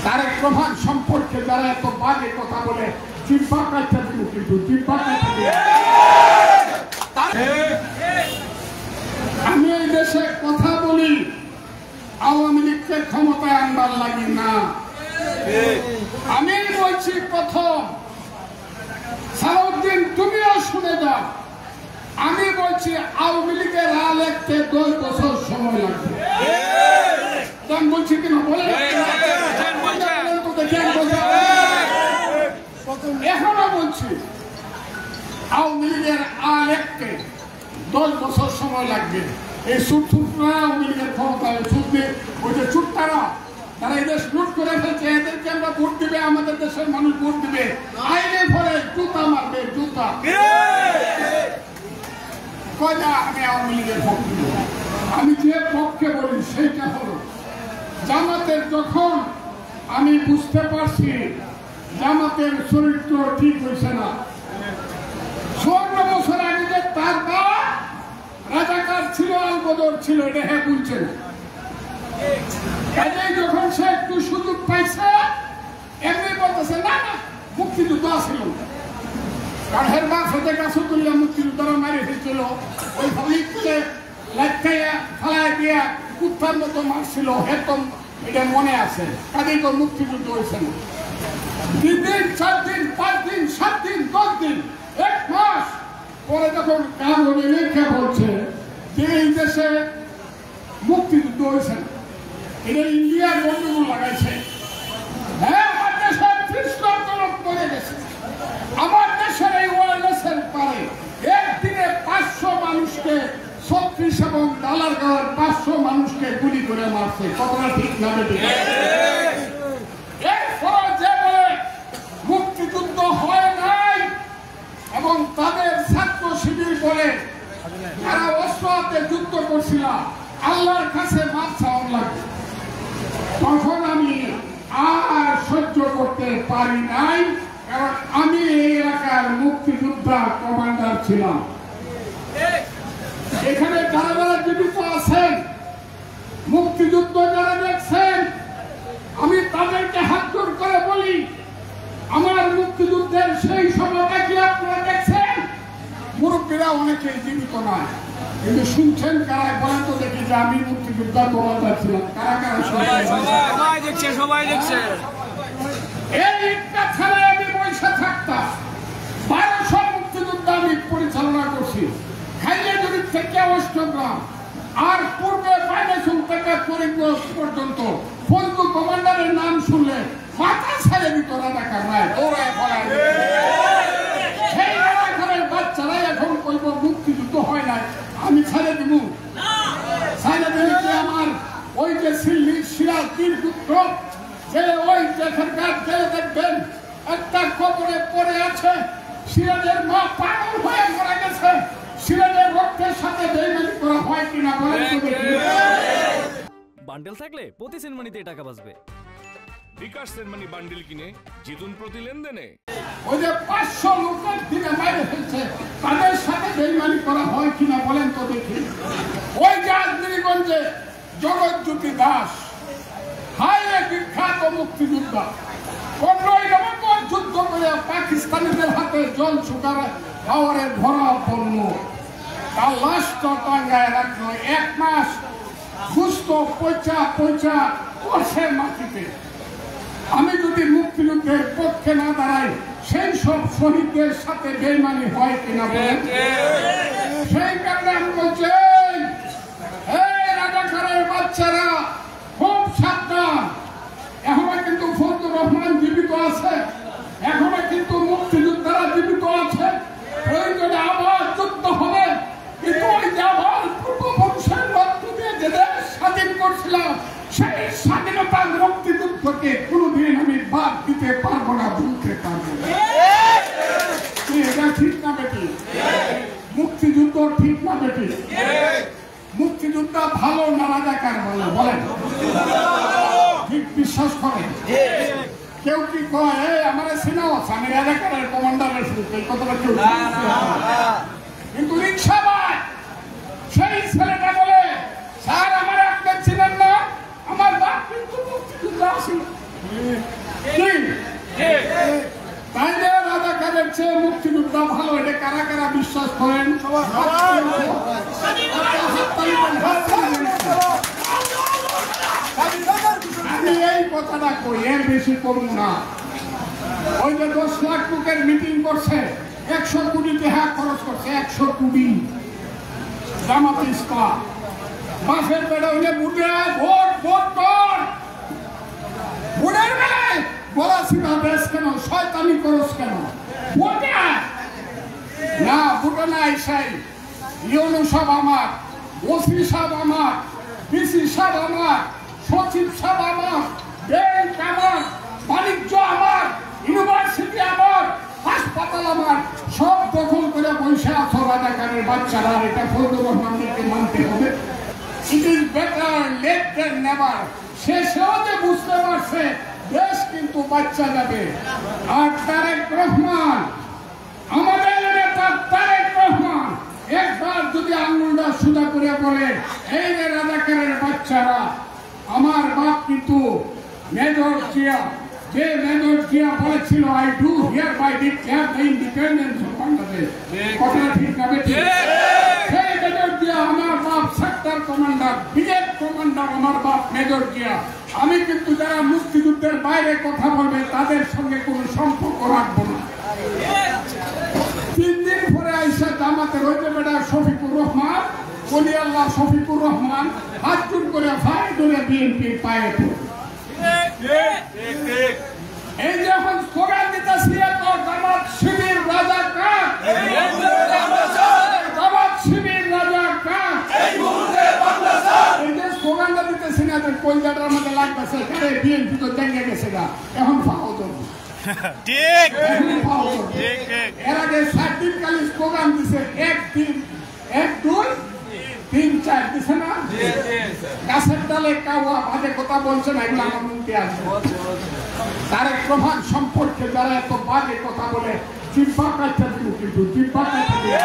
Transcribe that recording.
তারেক রহমান সম্পর্কে যারা এত বাজে কথা বলে জিহ্বা কাটতে দিব, কিন্তু জিহ্বা কাটতে দিব। আমি এই দেশে কথা বলি আওয়ামী লীগকে ক্ষমতায় আনবার লাগে না। আমি বলছি প্রথম, সালাউদ্দিন তুমিও শুনে যাও, আমি বলছি আওয়ামী লীগের রাজত্বে 10 বছর সময় লাগবে। বলছি কিনা বলে এখনো বলছি আওয়ামী লীগের রাজত্বে 10 বছর সময় লাগবে। এই সুটরা আওয়ামী লীগের ক্ষমতায় ছুটবে, ওই যে চুট্টারা তারা এই দেশ লুট করে ফেলছে, এদেরকে আমরা ভোট দিবে, আমাদের দেশের মানুষ ভোট দিবে, আইনে পরে জুতা মারবে, জুতা। কয়টা আমি আওয়ামী লীগের ভোট দিব? আমি যে পক্ষে বলি সেইটা হলো জামাতের। যখন আমি বুঝতে পারছি জামাতের চরিত্র ঠিক হয়েছে না, 14 বছর আগে যে তার বাবা রাজাকার ছিল, আল বদর ছিল, এটা হ্যাঁ বলছেন। যখন সে একটু সুযোগ পাইছে এমনি বলতেছে না না মুক্তিযুদ্ধ আসছিল, কারণ হের বাপ হাতে গাছ তুললে মুক্তিযুদ্ধরা মারি হয়েছিল, ওই ফলিককে লাইটাইয়া ফালাই দিয়া কুত্তার মতো মারছিল, একদম এটা মনে আছে। কাজেই তো মুক্তিযুদ্ধ হয়েছে না। 3 দিন 4 দিন 5 দিন 7 দিন 10 দিন 1 মাস পরে যখন কাগজে লেখা বলছে যে এই দেশে মুক্তিযুদ্ধ হয়েছে না, এটা ইন্ডিয়ার বন্ধুগুলো লাগাইছে। হ্যাঁ, আমার দেশের খ্রিস্টান তরফ করে গেছে, আমার দেশের এই ওয়ারলেসের পারে একদিনে 500 মানুষকে 36 এবং ডালারগাঁওয়ের 500 মানুষকে গুলি করে মারছে। কতটা ঠিক না বেটি? এরপর যে বলে মুক্তিযুদ্ধ হয় নাই এবং তাদের ছাত্র শিবির বলে তারা অস্ত্র হাতে যুদ্ধ করছিল, আল্লাহর কাছে মাপ চাওয়া লাগে। তখন আমি আর সহ্য করতে পারি নাই, কারণ আমি এই এলাকার মুক্তিযোদ্ধা কমান্ডার ছিলাম। এখানে যারা যারা জীবিত আছেন, মুক্তিযুদ্ধ যারা দেখছেন, আমি তাদেরকে হাত জোর করে বলি, আমার মুক্তিযুদ্ধের সেই সময়টা কি আপনারা দেখছেন? মুরব্বীরা অনেকেই জীবিত নয়, কিন্তু শুনছেন কারা? বলেন তো দেখি যে আমি মুক্তিযোদ্ধা কমান্ডার ছিলাম। কারা কারা? সবাই দেখছে, সবাই দেখছে। এই একটা খেলায় আমি বসে থাকতাম, 1200 মুক্তিযুদ্ধ আমি পরিচালনা করছি, খাইয়াজুরি থেকে অষ্টগ্রাম আর পূর্বে বাইনাসুল থেকে করিমগঞ্জ পর্যন্ত। ফজলু কমান্ডারের নাম শুনলে মাথা ছেড়ে দিত রাজাকার রায়, দৌড়ায় ফলায়। সেই রাজাকারের বাচ্চারাই এখন কইব মুক্তিযুদ্ধ হয় নাই, আমি ছেড়ে দিব। ছেড়ে দিলে কি আমার ওই যে সিরাজ বীরপুত্র যে ওই যেখানকার জেলে দেখবেন একটা কবরে পড়ে আছে, সিরাজের মা পাগল হয়ে মারা গেছে, সিরাজের রক্তের সাথে বেইমানি করা হয় কিনা বলেন তো দেখি। বান্ডেল থাকলে প্রতি সেনমানিতে টাকা বাঁচবে। বিকাশ সেনমানি বান্ডেল কিনে জিতুন প্রতি লেনদেনে। ওই যে 500 লোকের দিনে মাইরে ফেলছে, তাদের সাথে বেইমানি করা হয় কিনা বলেন তো দেখি। ওই যে আজমিরগঞ্জে জগৎজ্যোতি দাস, হায় বিখ্যাত মুক্তিযোদ্ধা, 15ই নভেম্বর যুদ্ধ করে পাকিস্তানিদের হাতে জল সুগার খাওয়ারের ভরা পণ্য, তার লাশটা টাঙ্গায় রাখলো 1 মাস, সুস্থ পচা পচা করছে মাটিতে। আমি যদি মুক্তিযুদ্ধের পক্ষে না দাঁড়াই, সেই সব শহীদদের সাথে বেইমানি হয় কিনা বলেন? সেই কারণে আমি বলছি, এই রাজাকারের বাচ্চারা খুব সাবধান। এখনো কিন্তু ফজলুর রহমান জীবিত আছে, এখনো কিন্তু মুক্তিযোদ্ধারা জীবিত আছে। প্রয়োজনে আবার যুদ্ধ হবে, কিন্তু ওই যে আবার পূর্বপুরুষের রক্ত দিয়ে যে দেশ স্বাধীন করছিলাম, সেই স্বাধীনতার মুক্তিযুদ্ধকে কোনোদিন আমি বাদ দিতে পারবো না, ভুলতে পারবো না। এটা ঠিক না বেটি? মুক্তিযুদ্ধ ঠিক না বেটি? মুক্তিযুদ্ধ ভালো না রাজাকার ভালো বলেন? ঠিক বিশ্বাস করেন? কেউ কি কয় আমার সিনেমা আমি রাজাকারের কমান্ডারের এই কথাটা কেউ? কিন্তু রিক্সা ভাই সেই ছেলেটা বলে, স্যার আমার আপনার ছিলেন না, আমার বাপ কিন্তু মুক্তিযুদ্ধ আসিল। তাইলে রাজাকারের চেয়ে মুক্তিযোদ্ধা ভালো, এটা কারা কারা বিশ্বাস করেন? আমি এই কথাটা কই, এর বেশি করুন না। ওই যে 10 লাখ লোকের মিটিং করছে, 100 কোটি টাকা খরচ করছে, 100 কোটি জামাত ইসলাম। বাসের বেড়া হইলে বুঝে ভোট ভোট কর, ভোটের বেলায় বলা সিনা বেশ কেন, শয়তানি করস কেন? ভোটে না, ভোটে না আইসাই ইউনু সাহেব আমার, ওসি সাহেব আমার, ডিসি সাহেব আমার, সচিব সাহেব আমার, ব্যাংক আমার, বাণিজ্য আমার, ইউনিভার্সিটি আমার, হাসপাতাল আমার, সব দখল করে পয়সা আছো রাজাকারের বাচ্চারা। এটা ফজলুর রহমানকে মানতে হবে। It is better late than never. শেষেও যে বুঝতে পারছে দেশ কিন্তু বাচ্চা যাবে। আর তারেক রহমান, আমাদের নেতা তারেক রহমান একবার যদি আঙুলটা সুদা করে বলে, এই রে রাজাকারের বাচ্চারা, আমার বাপ কিন্তু মেজর জিয়া, যে মেজর জিয়া বলেছিল I do hereby declare the independence of Bangladesh, কথাটা ঠিক না বেঠিক? সেই মেজর জিয়া আমার বাপ সেক্টর কমান্ডার, ব্রিগেড কমান্ডার আমার বাপ মেজর জিয়া। আমি কিন্তু যারা মুক্তিযুদ্ধের বাইরে কথা বলবে তাদের সঙ্গে কোনো সম্পর্ক রাখবো না। 3 দিন পরে আইসা জামাতের হইতে বেটা শফিকুর রহমান, বলি আল্লাহ শফিকুর রহমান হাত জোর করে ফাই ধরে বিএনপির পায়ে পড়ে। এই যে এখন স্লোগান দিতেছি, জামাত শিবির রাজা কাক, জামাত শিবির রাজা কাক, এই যে স্লোগানটা দিতেছি না, কলকাতার মধ্যে লাগতেছে, বিএনপি তো দেখে গেছে না, এখন ফাও দেবো। এর আগে 7 দিন কালী স্লোগান দিছে, 1 দিন 1 2 3 4 দিছে না, গাছের ডালে কাওয়া বাজে কথা বলছে না, এগুলো আমার মুখে আছে। তারেক রহমান সম্পর্কে যারা এত বাজে কথা বলে, জিব্বা কাটতে দিল, কিন্তু জিব্বা কাটতে দিল।